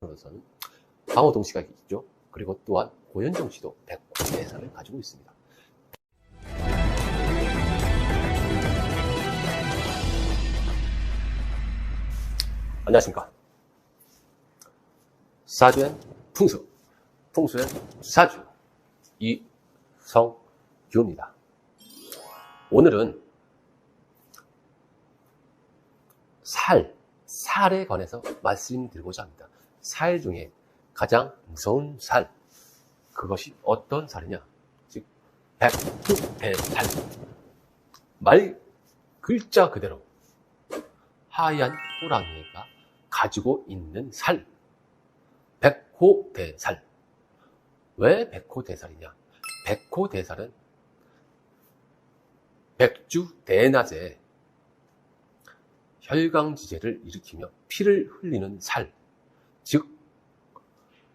으로서는 강호동 씨가 있죠. 그리고 또한 고현정 씨도 백호대사를 가지고 있습니다. 안녕하십니까. 사주엔 풍수, 풍수엔 사주, 이성규입니다. 오늘은 살에 관해서 말씀드리고자 합니다. 살 중에 가장 무서운 살, 그것이 어떤 살이냐? 즉 백호대살. 말 글자 그대로 하얀 호랑이가 가지고 있는 살, 백호대살. 왜 백호대살이냐? 백호대살은 백주대낮에 혈강지제를 일으키며 피를 흘리는 살, 즉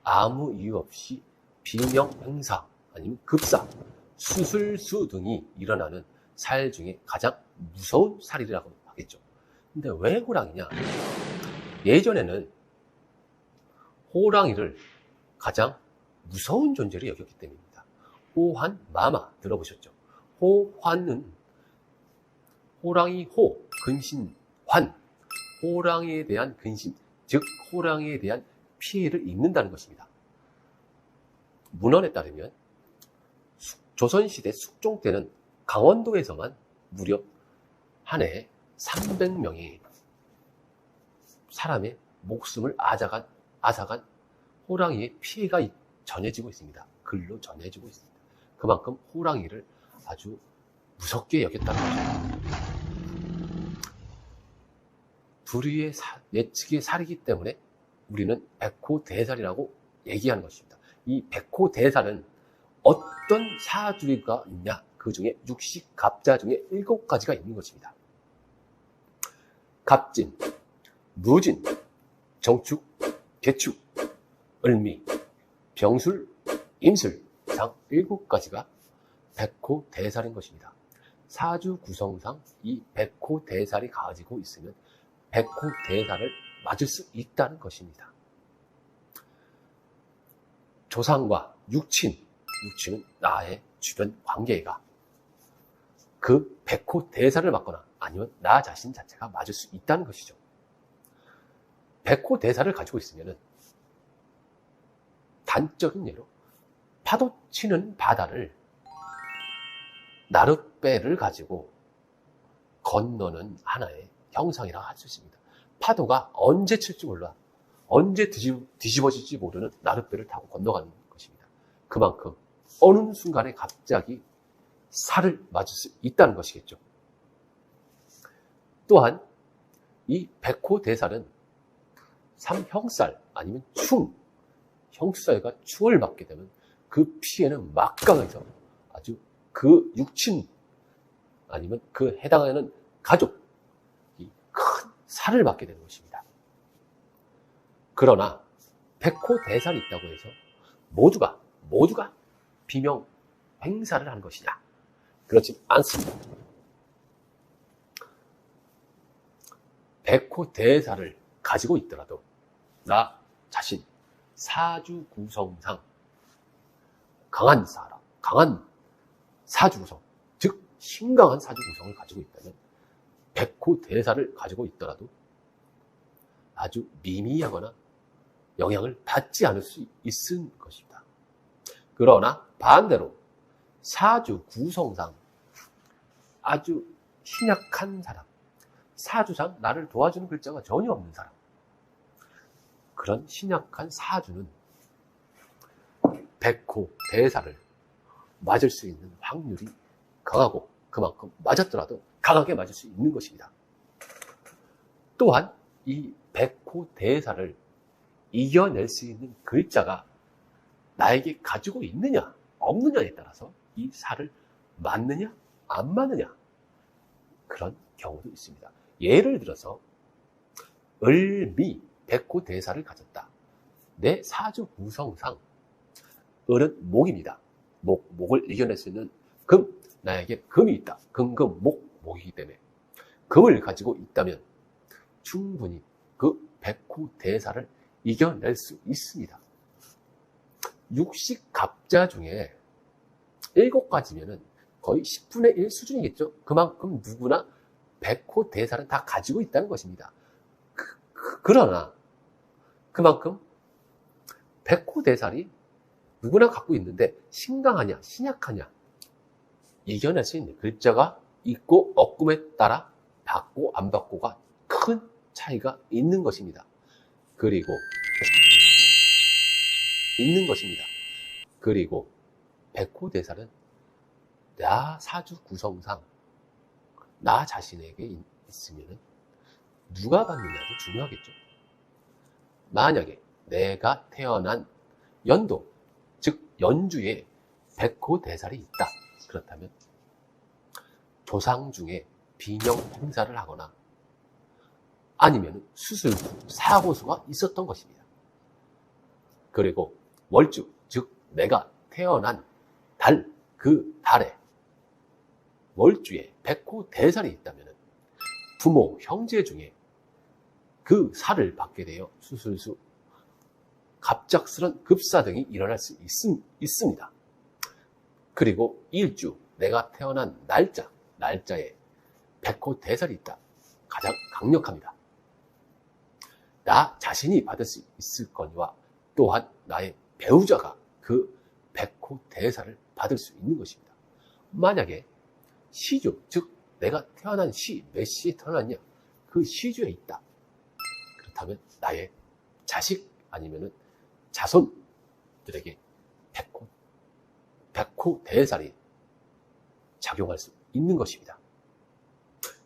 아무 이유 없이 비명행사 아니면 급사, 수술수 등이 일어나는 살 중에 가장 무서운 살이라고 하겠죠. 근데 왜 호랑이냐? 예전에는 호랑이를 가장 무서운 존재로 여겼기 때문입니다. 호환 마마 들어보셨죠? 호환은 호랑이 호, 근신 환, 호랑이에 대한 근심, 즉 호랑이에 대한 피해를 입는다는 것입니다. 문헌에 따르면 조선시대 숙종 때는 강원도에서만 무려 한 해에 300명의 사람의 목숨을 앗아간 호랑이의 피해가 전해지고 있습니다. 글로 전해지고 있습니다. 그만큼 호랑이를 아주 무섭게 여겼다는 거죠. 불의의 예측의 살이기 때문에 우리는 백호대살이라고 얘기하는 것입니다. 이 백호대살은 어떤 사주가 있냐? 그 중에 육식갑자 중에 7가지가 있는 것입니다. 갑진, 무진, 정축, 개축, 을미, 병술, 임술 상 7가지가 백호대살인 것입니다. 사주 구성상 이 백호대살이 가지고 있으면 백호대살을 맞을 수 있다는 것입니다. 조상과 육친은 나의 주변 관계가 그 백호대살을 맞거나 아니면 나 자신 자체가 맞을 수 있다는 것이죠. 백호대살을 가지고 있으면 단적인 예로 파도 치는 바다를 나룻배를 가지고 건너는 하나의 형상이라고 할 수 있습니다. 파도가 언제 칠지 몰라, 언제 뒤집어질지 모르는 나룻배를 타고 건너가는 것입니다. 그만큼 어느 순간에 갑자기 살을 맞을 수 있다는 것이겠죠. 또한 이 백호대살은 삼형살 아니면 형살과 충을 맞게 되면 그 피해는 막강해서 아주 그 육친 아니면 그 해당하는 가족이 큰 살을 받게 되는 것입니다. 그러나 백호대살이 있다고 해서 모두가 비명 행사를 하는 것이냐? 그렇지 않습니다. 백호대살을 가지고 있더라도 나 자신 사주 구성상 강한 사람, 강한 사주 구성, 즉 신강한 사주 구성을 가지고 있다면 백호대살을 가지고 있더라도 아주 미미하거나 영향을 받지 않을 수 있을 것입니다. 그러나 반대로 사주 구성상 아주 신약한 사람, 사주상 나를 도와주는 글자가 전혀 없는 사람, 그런 신약한 사주는 백호대살을 맞을 수 있는 확률이 강하고 그만큼 맞았더라도 강하게 맞을 수 있는 것입니다. 또한 이 백호대살을 이겨낼 수 있는 글자가 나에게 가지고 있느냐 없느냐에 따라서 이 살을 맞느냐 안 맞느냐 그런 경우도 있습니다. 예를 들어서 을미 백호대살을 가졌다. 내 사주 구성상 을은 목입니다. 목을 이겨낼 수 있는 금, 나에게 금이 있다. 목이기 때문에 금을 가지고 있다면 충분히 그 백호대살을 이겨낼 수 있습니다. 육식갑자 중에 7가지면은 거의 10분의 1 수준이겠죠. 그만큼 누구나 백호대사를 다 가지고 있다는 것입니다. 그러나 그만큼 백호대살이 누구나 갖고 있는데 신강하냐 신약하냐 이겨낼 수 있는 글자가 있고 없음에 따라 받고 안 받고가 큰 차이가 있는 것입니다. 그리고 백호대살은 나 사주 구성상 나 자신에게 있으면 누가 받느냐도 중요하겠죠. 만약에 내가 태어난 연도, 즉 연주에 백호대살이 있다. 그렇다면 조상 중에 비명 행사를 하거나 아니면 수술 후 사고수가 있었던 것입니다. 그리고 월주, 즉 내가 태어난 달, 그 달에 월주에 백호대살이 있다면 부모, 형제 중에 그 살을 받게 되어 수술수 갑작스런 급사 등이 일어날 수 있습니다. 그리고 일주, 내가 태어난 날짜에 백호대살이 있다. 가장 강력합니다. 나 자신이 받을 수 있을 거니와 또한 나의 배우자가 그 백호대살을 받을 수 있는 것입니다. 만약에 시주, 즉 내가 태어난 몇 시에 태어났냐, 그 시주에 있다. 그렇다면 나의 자식 아니면은 자손들에게 백호대살이 작용할 수 있는 것입니다.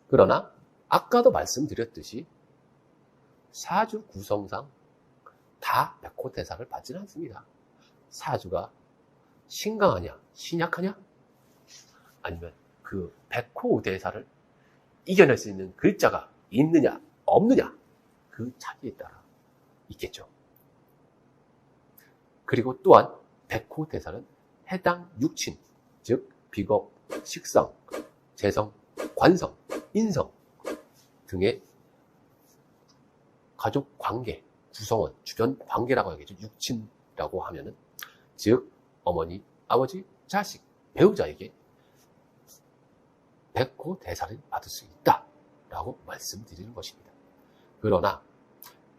그러나 아까도 말씀드렸듯이 사주 구성상 다 백호대살을 받지는 않습니다. 사주가 신강하냐 신약하냐 아니면 그 백호대살을 이겨낼 수 있는 글자가 있느냐 없느냐 그 차이에 따라 있겠죠. 그리고 또한 백호대살은 해당 육친, 즉 비겁, 식상, 재성, 관성, 인성 등의 가족 관계, 구성원, 주변 관계라고 하겠죠. 육친이라고 하면은 즉 어머니, 아버지, 자식, 배우자에게 백호대살을 받을 수 있다라고 말씀드리는 것입니다. 그러나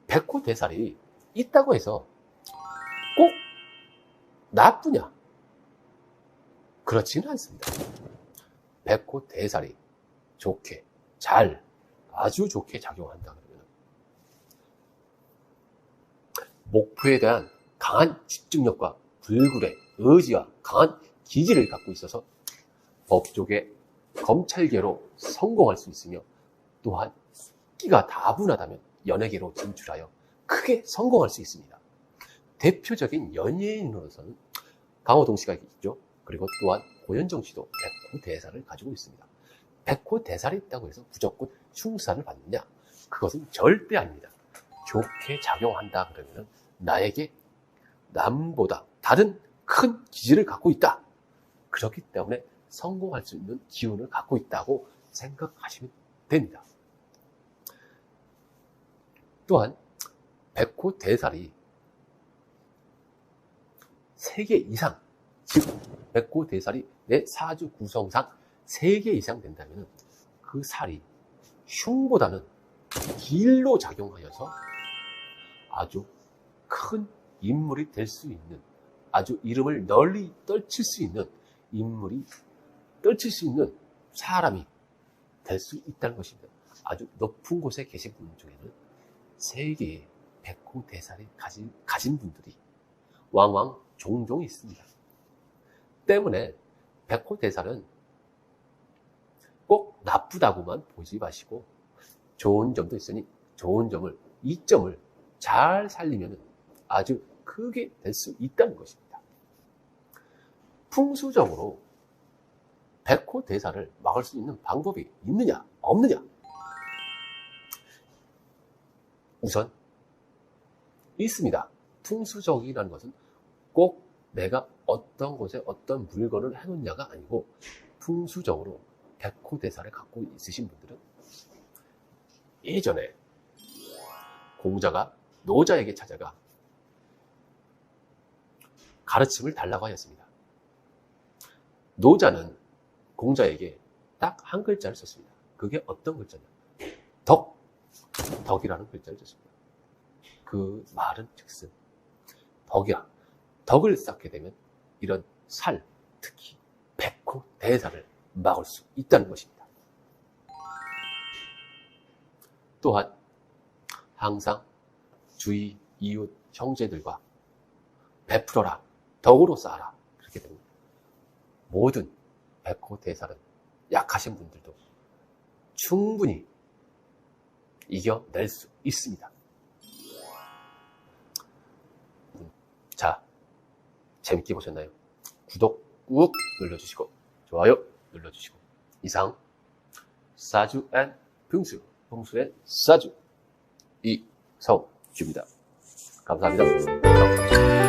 백호대살이 있다고 해서 꼭 나쁘냐? 그렇지는 않습니다. 백호대살이 좋게, 아주 좋게 작용한다 그러면 목표에 대한 강한 집중력과 불굴의 의지와 강한 기질을 갖고 있어서 법조계, 검찰계로 성공할 수 있으며 또한 끼가 다분하다면 연예계로 진출하여 크게 성공할 수 있습니다. 대표적인 연예인으로서는 강호동 씨가 있죠. 그리고 또한 고현정 씨도 백호대살을 가지고 있습니다. 백호대살이 있다고 해서 무조건 흉사를 받느냐? 그것은 절대 아닙니다. 좋게 작용한다 그러면 나에게 남보다 다른 큰 기질을 갖고 있다. 그렇기 때문에 성공할 수 있는 기운을 갖고 있다고 생각하시면 됩니다. 또한 백호대살이 3개 이상, 즉 백호대살이 내 사주 구성상 3개 이상 된다면 그 살이 흉보다는 길로 작용하여서 아주 큰 인물이 될 수 있는, 아주 이름을 널리 떨칠 수 있는 인물이, 떨칠 수 있는 사람이 될 수 있다는 것입니다. 아주 높은 곳에 계신 분 중에는 3개의 백호대살이 가진 분들이 왕왕 종종 있습니다. 때문에 백호대살은 꼭 나쁘다고만 보지 마시고 좋은 점도 있으니 좋은 점을, 이점을 잘 살리면 아주 크게 될 수 있다는 것입니다. 풍수적으로 백호대살을 막을 수 있는 방법이 있느냐 없느냐? 우선 있습니다. 풍수적이라는 것은 꼭 내가 어떤 곳에 어떤 물건을 해놓냐가 아니고 풍수적으로 백호대살을 갖고 있으신 분들은 예전에 공자가 노자에게 찾아가 가르침을 달라고 하였습니다. 노자는 공자에게 딱 한 글자를 썼습니다. 그게 어떤 글자냐? 덕이라는 글자를 썼습니다. 그 말은 즉슨 덕이야. 덕을 쌓게 되면 이런 살, 특히 백호, 대사를 막을 수 있다는 것입니다. 또한 항상 주위, 이웃, 형제들과 베풀어라, 덕으로 쌓아라. 그렇게 됩니다. 모든 백호, 대사는 약하신 분들도 충분히 이겨낼 수 있습니다. 자, 재밌게 보셨나요? 구독 꾹 눌러주시고 좋아요 눌러주시고 이상 사주 앤 병수, 병수의 사주 이성주입니다. 감사합니다.